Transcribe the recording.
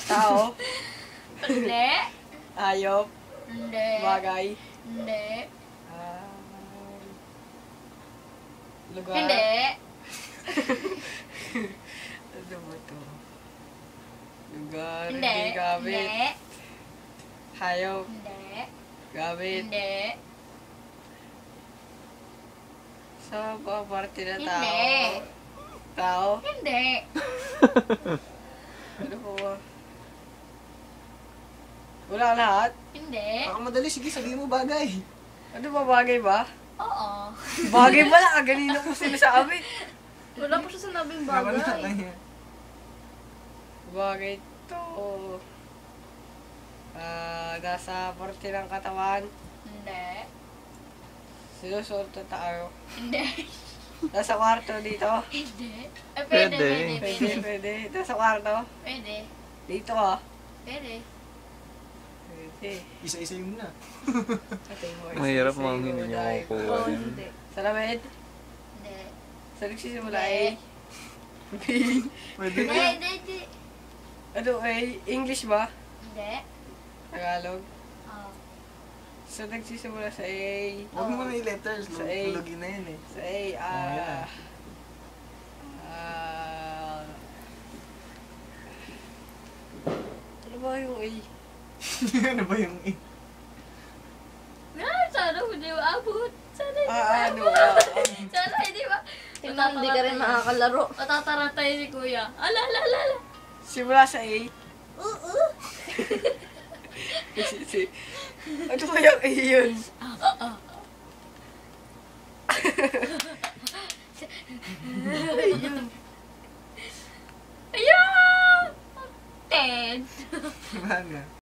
Tao. Hindi. Hayop. Hindi. Bagay. Hindi. Lugar. Hindi. Ano ba to? Lugar. Hindi. Hindi gamit. Hindi. Hayop. Hindi. Gamit. Hindi. Sa mga parte na tao. Hindi. Tao? Hindi. Ano po ba? Wala lahat? Hindi. Baka madali, sige, sabihin mo bagay. Ano ba, bagay ba? Oo. Bagay ba lang? Ganino po sinasabi. Wala pa siya sinabing Wala bagay. lang yan. Bagay to. Nasa parte ng katawan. Hindi. Sinusuot na tao. Hindi. Nasa kwarto dito. Hindi. Eh, pwede, Pwede. Pwede, pwede. Nasa kwarto. Pwede. Dito ah. Pwede. Pwede. Isa-isa yun na. Atay mo. Mahirap isa-isa mga yung hindi niyo uday. makukuha Oo, yan. hindi. Sa lamid. Hindi. Sa nagsisimula Hindi. A. B. Pwede Hindi, na. hindi. Ano A? English ba? Hindi. Tagalog. Oo. So nagsisimula sa A. Huwag mo na yung letters. Sa A. Login na yun eh. Sa A. yan. Ano ba yung A? Ano ba yung A? Sana hindi maabot. Sana hindi Ano? maabot. Sana hindi ba? Tingnan, hindi ka rin makakalaro. Matatarantay si kuya. Ala, ala, ala, ala. Simula sa A. Ano ba yung A yun? Ayan! 10. Wala na.